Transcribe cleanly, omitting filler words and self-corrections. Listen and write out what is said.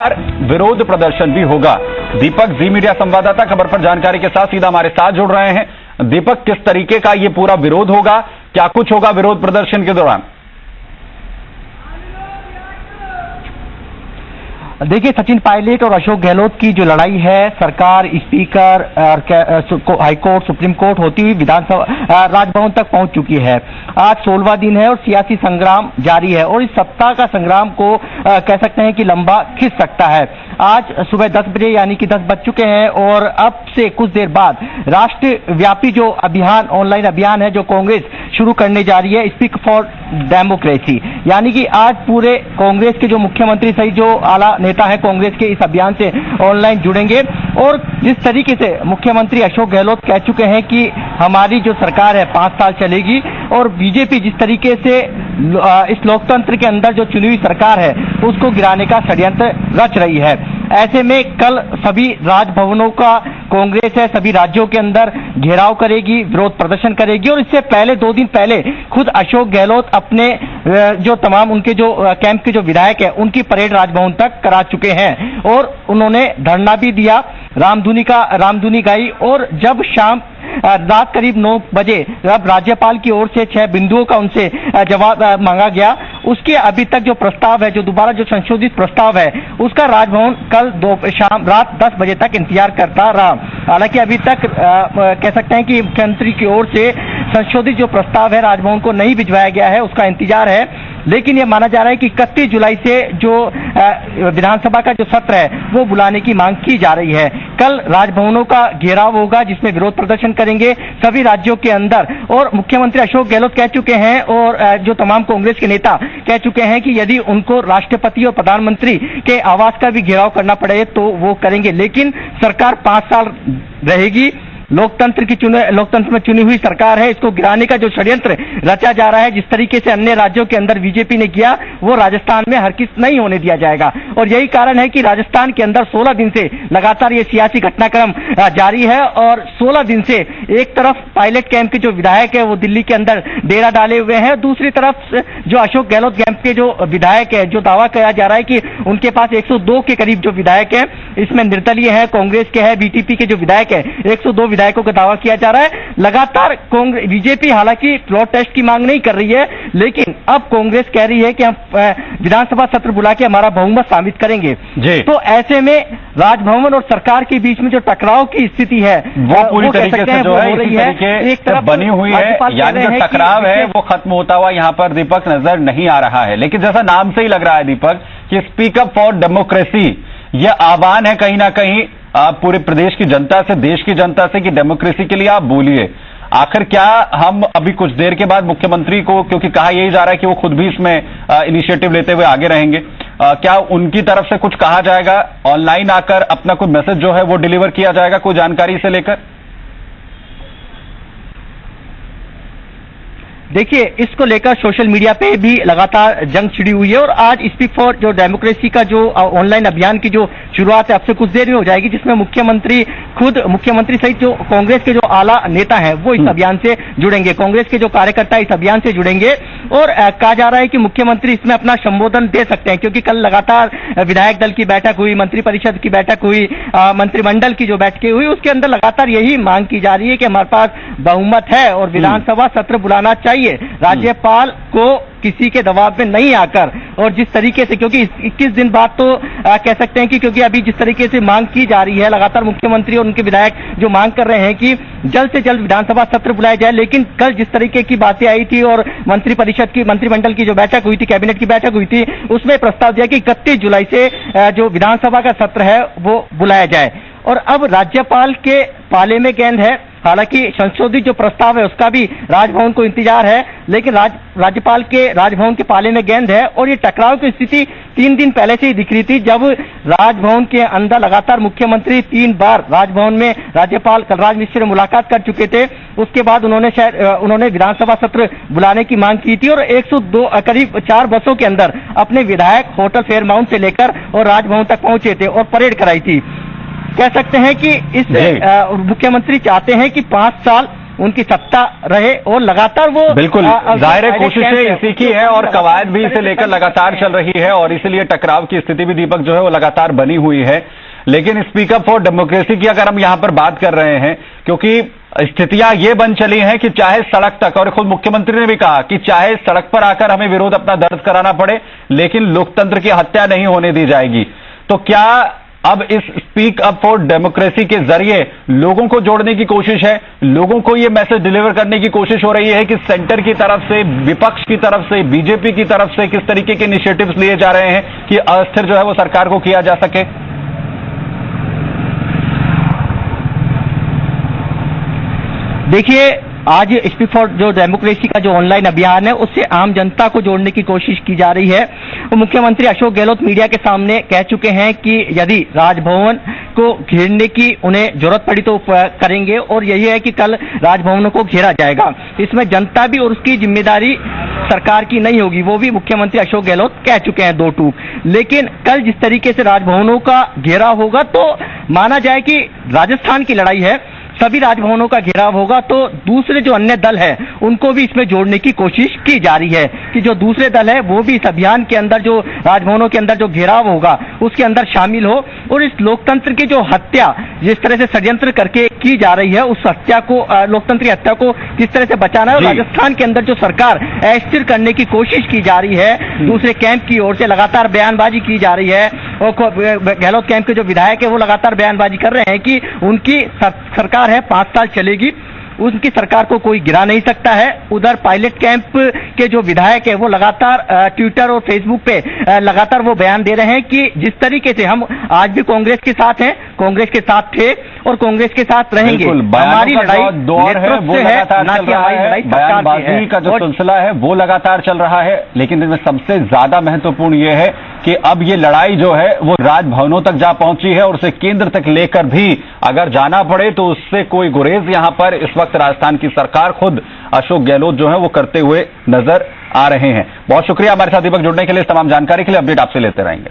विरोध प्रदर्शन भी होगा। दीपक जी मीडिया संवाददाता खबर पर जानकारी के साथ सीधा हमारे साथ जुड़ रहे हैं। दीपक, किस तरीके का ये पूरा विरोध होगा, क्या कुछ होगा विरोध प्रदर्शन के दौरान? देखिए सचिन, पायलट और अशोक गहलोत की जो लड़ाई है, सरकार, स्पीकर, हाईकोर्ट, सुप्रीम कोर्ट होती हुई विधानसभा राजभवन तक पहुंच चुकी है। आज 16वां दिन है और सियासी संग्राम जारी है और इस सत्ता का संग्राम को कह सकते हैं कि लंबा खिंच सकता है। आज सुबह 10 बजे यानी कि 10 बज चुके हैं और अब से कुछ देर बाद राष्ट्रव्यापी जो अभियान, ऑनलाइन अभियान है जो कांग्रेस शुरू करने जा रही है, स्पीक फॉर डेमोक्रेसी, यानी कि आज पूरे कांग्रेस के जो मुख्यमंत्री सहित जो आला नेता है कांग्रेस के इस अभियान से ऑनलाइन जुड़ेंगे। और जिस तरीके से मुख्यमंत्री अशोक गहलोत कह चुके हैं कि हमारी जो सरकार है 5 साल चलेगी, और बीजेपी जिस तरीके से इस लोकतंत्र के अंदर जो चुनी हुई सरकार है उसको गिराने का षड्यंत्र रच रही है। ऐसे में कल सभी राजभवनों का कांग्रेस है सभी राज्यों के अंदर घेराव करेगी, विरोध प्रदर्शन करेगी। और इससे पहले 2 दिन पहले खुद अशोक गहलोत अपने जो तमाम उनके जो कैंप के जो विधायक है उनकी परेड राजभवन तक करा चुके हैं और उन्होंने धरना भी दिया, रामधुनी गाई। और जब शाम रात करीब 9 बजे जब राज्यपाल की ओर से 6 बिंदुओं का उनसे जवाब मांगा गया, उसके अभी तक जो प्रस्ताव है, जो दोबारा जो संशोधित प्रस्ताव है, उसका राजभवन कल रात 10 बजे तक इंतजार करता रहा। हालांकि अभी तक कह सकते हैं कि मुख्यमंत्री की ओर से संशोधित जो प्रस्ताव है राजभवन को नहीं भिजवाया गया है, उसका इंतजार है। लेकिन यह माना जा रहा है कि 31 जुलाई से जो विधानसभा का जो सत्र है वो बुलाने की मांग की जा रही है। कल राजभवनों का घेराव होगा जिसमें विरोध प्रदर्शन करेंगे सभी राज्यों के अंदर। और मुख्यमंत्री अशोक गहलोत कह चुके हैं और जो तमाम कांग्रेस के नेता कह चुके हैं कि यदि उनको राष्ट्रपति और प्रधानमंत्री के आवास का भी घेराव करना पड़े तो वो करेंगे, लेकिन सरकार 5 साल रहेगी। लोकतंत्र में चुनी हुई सरकार है, इसको गिराने का जो षड्यंत्र रचा जा रहा है, जिस तरीके से अन्य राज्यों के अंदर बीजेपी ने किया, वो राजस्थान में हरगिज नहीं होने दिया जाएगा। और यही कारण है कि राजस्थान के अंदर 16 दिन से लगातार ये सियासी घटनाक्रम जारी है। और 16 दिन से एक तरफ पायलट कैंप के जो विधायक है वो दिल्ली के अंदर डेरा डाले हुए हैं, दूसरी तरफ जो अशोक गहलोत कैंप के जो विधायक है, जो दावा किया जा रहा है कि उनके पास 102 के करीब जो विधायक है, इसमें निर्दलीय है, कांग्रेस के है, बीटीपी के जो विधायक है, 102 विधायकों का दावा किया जा रहा है। लगातार बीजेपी हालांकि फ्लोर टेस्ट की मांग नहीं कर रही है, लेकिन अब कांग्रेस कह रही है कि हम विधानसभा सत्र बुला के हमारा बहुमत साबित करेंगे। तो ऐसे में राजभवन और सरकार के बीच में जो टकराव की स्थिति है वो पूरी तरीके से जो है इसी तरीके एक तरफ बनी हुई है, यानी जो टकराव है वो खत्म होता हुआ यहाँ पर दीपक नजर नहीं आ रहा है। लेकिन जैसा नाम से ही लग रहा है दीपक कि स्पीक अप फॉर डेमोक्रेसी, यह आह्वान है कहीं ना कहीं पूरे प्रदेश की जनता से, देश की जनता से कि डेमोक्रेसी के लिए आप बोलिए। आखिर क्या हम अभी कुछ देर के बाद मुख्यमंत्री को, क्योंकि कहा यही जा रहा है कि वो खुद भी इसमें इनिशिएटिव लेते हुए आगे रहेंगे, क्या उनकी तरफ से कुछ कहा जाएगा, ऑनलाइन आकर अपना कोई मैसेज जो है वो डिलीवर किया जाएगा कोई जानकारी से लेकर? देखिए, इसको लेकर सोशल मीडिया पे भी लगातार जंग छिड़ी हुई है और आज स्पीक फॉर जो डेमोक्रेसी का जो ऑनलाइन अभियान की जो शुरुआत है अब से कुछ देर में हो जाएगी, जिसमें मुख्यमंत्री सहित जो कांग्रेस के जो आला नेता हैं वो इस अभियान से जुड़ेंगे, कांग्रेस के जो कार्यकर्ता इस अभियान से जुड़ेंगे। और कहा जा रहा है कि मुख्यमंत्री इसमें अपना संबोधन दे सकते हैं, क्योंकि कल लगातार विधायक दल की बैठक हुई, मंत्रिपरिषद की बैठक हुई, मंत्रिमंडल की जो बैठकें हुई, उसके अंदर लगातार यही मांग की जा रही है कि हमारे पास बहुमत है और विधानसभा सत्र बुलाना चाहिए, राज्यपाल को किसी के दबाव में नहीं आकर। और जिस तरीके से, क्योंकि 21 दिन बाद तो कह सकते हैं कि क्योंकि अभी जिस तरीके से मांग की जा रही है, लगातार मुख्यमंत्री और उनके विधायक जो मांग कर रहे हैं कि जल्द से जल्द विधानसभा सत्र बुलाया जाए, लेकिन कल जिस तरीके की बातें आई थी और मंत्रिमंडल की जो बैठक हुई थी, कैबिनेट की बैठक हुई थी, उसमें प्रस्ताव दिया कि 31 जुलाई से जो विधानसभा का सत्र है वो बुलाया जाए। और अब राज्यपाल के पाले में गेंद है। हालांकि संशोधित जो प्रस्ताव है उसका भी राजभवन को इंतजार है, लेकिन राज्यपाल के राजभवन के पाले में गेंद है। और ये टकराव की स्थिति 3 दिन पहले से ही दिख रही थी, जब राजभवन के अंदर लगातार मुख्यमंत्री 3 बार राजभवन में राज्यपाल कलराज मिश्र से मुलाकात कर चुके थे। उसके बाद उन्होंने विधानसभा सत्र बुलाने की मांग की थी और 102 करीब 4 बसों के अंदर अपने विधायक होटल फेयरमाउंट से लेकर और राजभवन तक पहुंचे थे और परेड कराई थी। कह सकते हैं कि इस मुख्यमंत्री चाहते हैं कि 5 साल उनकी सत्ता रहे और लगातार वो बिल्कुल जाहिर कोशिशें इसी की है और कवायद भी इसे लेकर लगातार चल रही है और इसीलिए टकराव की स्थिति भी दीपक जो है वो लगातार बनी हुई है। लेकिन स्पीकअप फॉर डेमोक्रेसी की अगर हम यहां पर बात कर रहे हैं, क्योंकि स्थितियां ये बन चली हैं कि चाहे सड़क तक, और खुद मुख्यमंत्री ने भी कहा कि चाहे सड़क पर आकर हमें विरोध अपना दर्ज कराना पड़े लेकिन लोकतंत्र की हत्या नहीं होने दी जाएगी। तो क्या अब इस स्पीक अप फॉर डेमोक्रेसी के जरिए लोगों को जोड़ने की कोशिश है, लोगों को यह मैसेज डिलीवर करने की कोशिश हो रही है कि सेंटर की तरफ से, विपक्ष की तरफ से, बीजेपी की तरफ से किस तरीके के इनिशिएटिव्स लिए जा रहे हैं कि अस्थिर जो है वो सरकार को किया जा सके? देखिए, आज स्पीक फॉर जो डेमोक्रेसी का जो ऑनलाइन अभियान है उससे आम जनता को जोड़ने की कोशिश की जा रही है। तो मुख्यमंत्री अशोक गहलोत मीडिया के सामने कह चुके हैं कि यदि राजभवन को घेरने की उन्हें जरूरत पड़ी तो करेंगे और यही है कि कल राजभवनों को घेरा जाएगा। इसमें जनता भी और उसकी जिम्मेदारी सरकार की नहीं होगी, वो भी मुख्यमंत्री अशोक गहलोत कह चुके हैं दो टूक। लेकिन कल जिस तरीके से राजभवनों का घेराव होगा तो माना जाए कि राजस्थान की लड़ाई है, सभी राजभवनों का घेराव होगा तो दूसरे जो अन्य दल है उनको भी इसमें जोड़ने की कोशिश की जा रही है कि जो दूसरे दल है वो भी इस अभियान के अंदर, जो राजभवनों के अंदर जो घेराव होगा उसके अंदर शामिल हो और इस लोकतंत्र की जो हत्या जिस तरह से षड्यंत्र करके की जा रही है उस हत्या को, लोकतंत्र की हत्या को किस तरह से बचाना है। राजस्थान के अंदर जो सरकार अस्थिर करने की कोशिश की जा रही है, दूसरे कैंप की ओर से लगातार बयानबाजी की जा रही है और गहलोत कैंप के जो विधायक है वो लगातार बयानबाजी कर रहे हैं कि उनकी सरकार है 5 साल चलेगी, उनकी सरकार को कोई गिरा नहीं सकता है। उधर पायलट कैंप के जो विधायक है वो लगातार ट्विटर और फेसबुक पे लगातार वो बयान दे रहे हैं कि जिस तरीके से हम आज भी कांग्रेस के साथ हैं, कांग्रेस के साथ थे और कांग्रेस के साथ रहेंगे। हमारी लड़ाई दौर है वो लगातार चल रहा है, बयानबाजी का जो सिलसिला है वो लगातार चल रहा है। लेकिन इसमें सबसे ज्यादा महत्वपूर्ण ये है कि अब ये लड़ाई जो है वो राजभवनों तक जा पहुंची है और उसे केंद्र तक लेकर भी अगर जाना पड़े तो उससे कोई गुरेज यहां पर इस वक्त राजस्थान की सरकार, खुद अशोक गहलोत जो है वो करते हुए नजर आ रहे हैं। बहुत शुक्रिया हमारे साथ दीपक जुड़ने के लिए, इस तमाम जानकारी के लिए। अपडेट आपसे लेते रहेंगे।